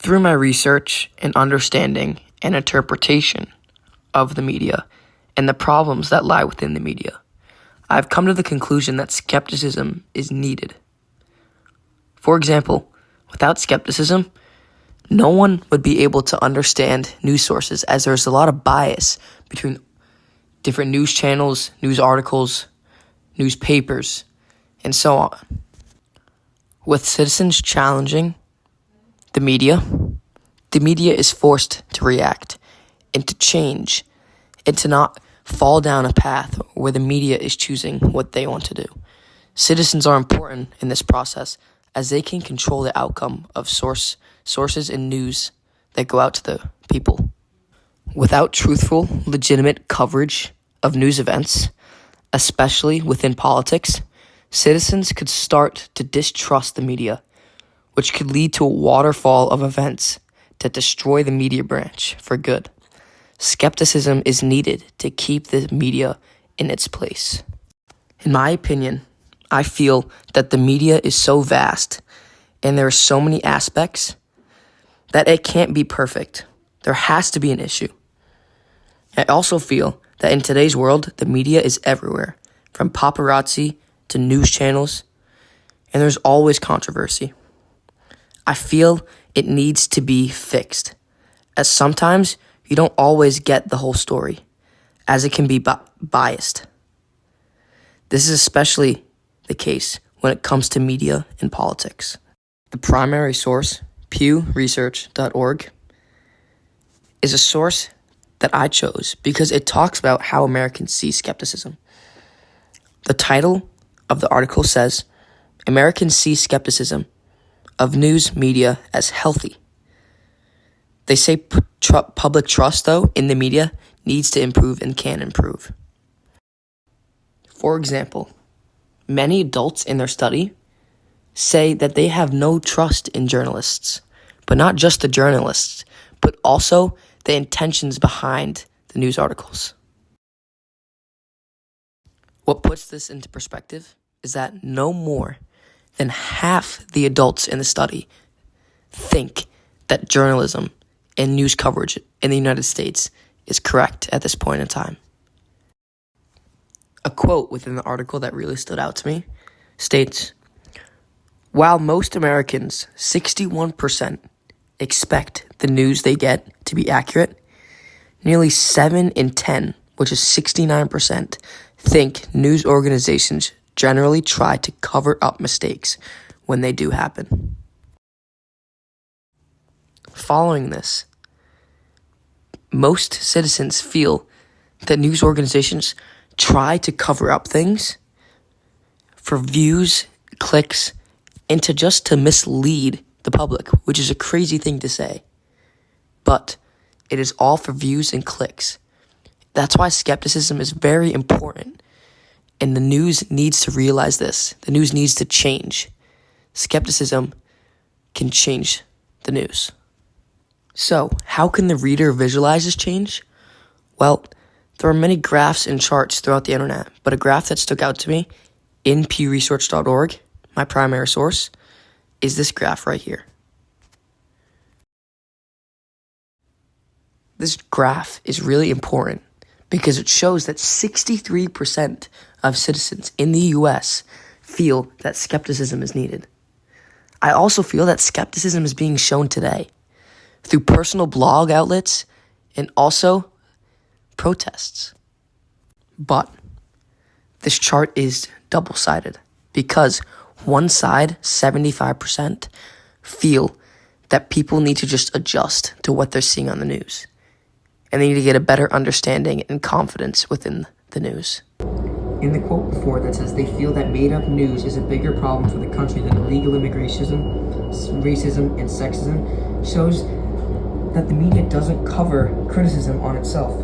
Through my research and understanding and interpretation of the media and the problems that lie within the media, I've come to the conclusion that skepticism is needed. For example, without skepticism, no one would be able to understand news sources, as there's a lot of bias between different news channels, news articles, newspapers, and so on. With citizens challenging the media is forced to react and to change and to not fall down a path where the media is choosing what they want to do. Citizens are important in this process as they can control the outcome of sources and news that go out to the people. Without truthful, legitimate coverage of news events, especially within politics, citizens could start to distrust the media, which could lead to a waterfall of events that destroy the media branch for good. Skepticism is needed to keep the media in its place. In my opinion, I feel that the media is so vast and there are so many aspects that it can't be perfect. There has to be an issue. I also feel that in today's world, the media is everywhere, from paparazzi to news channels, and there's always controversy. I feel it needs to be fixed, as sometimes you don't always get the whole story, as it can be biased. This is especially the case when it comes to media and politics. The primary source, pewresearch.org, is a source that I chose because it talks about how Americans see skepticism. The title of the article says, "Americans see skepticism of news media as healthy." They say public trust, though, in the media needs to improve and can improve. For example, many adults in their study say that they have no trust in journalists, but not just the journalists, but also the intentions behind the news articles. What puts this into perspective is that no more than half the adults in the study think that journalism and news coverage in the United States is correct at this point in time. A quote within the article that really stood out to me states, "While most Americans, 61%, expect the news they get to be accurate, nearly 7 in 10, which is 69%, think news organizations generally try to cover up mistakes when they do happen." Following this, most citizens feel that news organizations try to cover up things for views, clicks, and to mislead the public, which is a crazy thing to say. But it is all for views and clicks. That's why skepticism is very important. And the news needs to realize this. The news needs to change. Skepticism can change the news. So, how can the reader visualize this change? Well, there are many graphs and charts throughout the internet, but a graph that stuck out to me in pewresearch.org, my primary source, is this graph right here. This graph is really important because it shows that 63% of citizens in the US feel that skepticism is needed. I also feel that skepticism is being shown today through personal blog outlets and also protests. But this chart is double-sided because one side, 75%, feel that people need to just adjust to what they're seeing on the news. And they need to get a better understanding and confidence within the news. In the quote before that says they feel that made-up news is a bigger problem for the country than illegal immigration, racism, and sexism, shows that the media doesn't cover criticism on itself.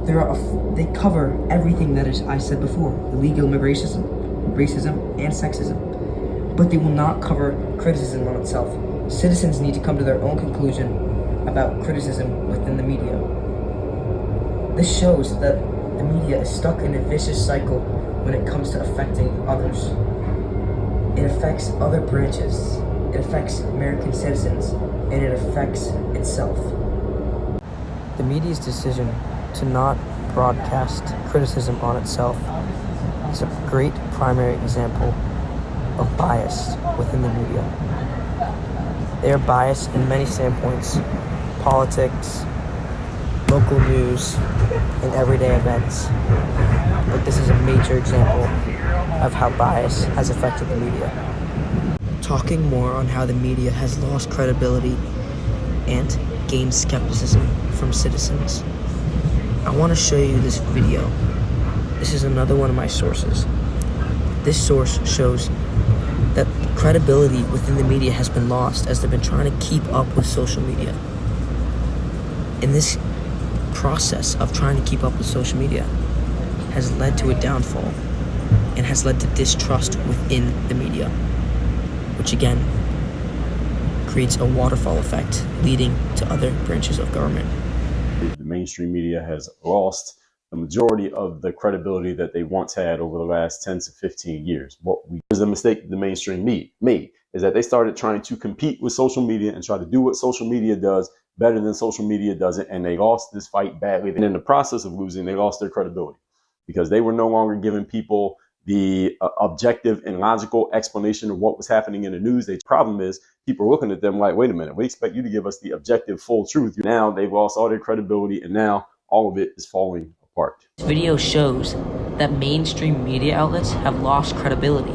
They cover everything that is I said before, illegal immigration, racism, and sexism. But they will not cover criticism on itself. Citizens need to come to their own conclusion about criticism within the media. This shows that the media is stuck in a vicious cycle when it comes to affecting others. It affects other branches it affects American citizens, and it affects itself. The media's decision to not broadcast criticism on itself is a great primary example of bias within the media. They are biased in many standpoints: politics, local news, and everyday events. But this is a major example of how bias has affected the media. Talking more on how the media has lost credibility and gained skepticism from citizens, I want to show you this video. This is another one of my sources. This source shows that credibility within the media has been lost as they've been trying to keep up with social media. And this process of trying to keep up with social media has led to a downfall and has led to distrust within the media, which again creates a waterfall effect leading to other branches of government. The mainstream media has lost the majority of the credibility that they once had over the last 10 to 15 years. What was the mistake the mainstream made is that they started trying to compete with social media and try to do what social media does better than social media does it, and they lost this fight badly. And in the process of losing, they lost their credibility because they were no longer giving people the objective and logical explanation of what was happening in the news. The problem is people are looking at them like, wait a minute, we expect you to give us the objective, full truth. Now they've lost all their credibility, and now all of it is falling apart. This video shows that mainstream media outlets have lost credibility.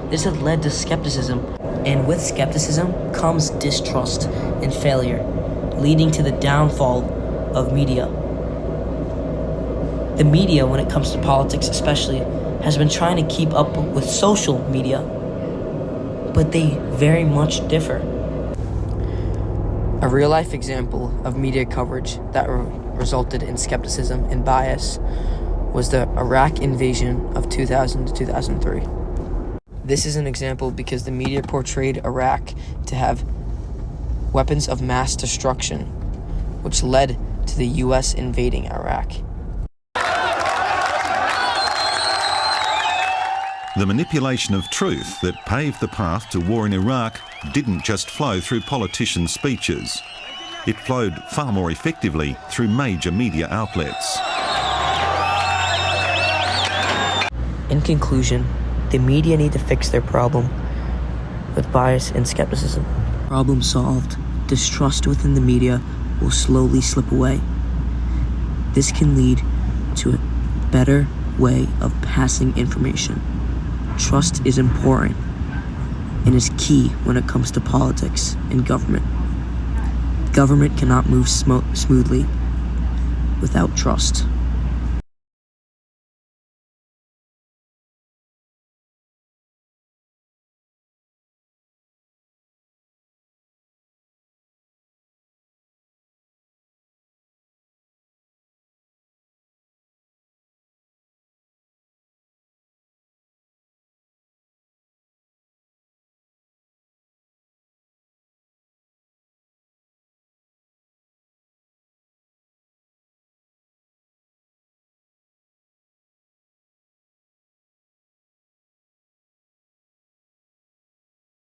This has led to skepticism, and with skepticism comes distrust and failure, leading to the downfall of media. The media, when it comes to politics especially, has been trying to keep up with social media, but they very much differ. A real-life example of media coverage that resulted in skepticism and bias was the Iraq invasion of 2000 to 2003. This is an example because the media portrayed Iraq to have weapons of mass destruction, which led to the U.S. invading Iraq. The manipulation of truth that paved the path to war in Iraq didn't just flow through politicians' speeches. It flowed far more effectively through major media outlets. In conclusion, the media need to fix their problem with bias and skepticism. Problem solved, distrust within the media will slowly slip away. This can lead to a better way of passing information. Trust is important and is key when it comes to politics and government. Government cannot move smoothly without trust.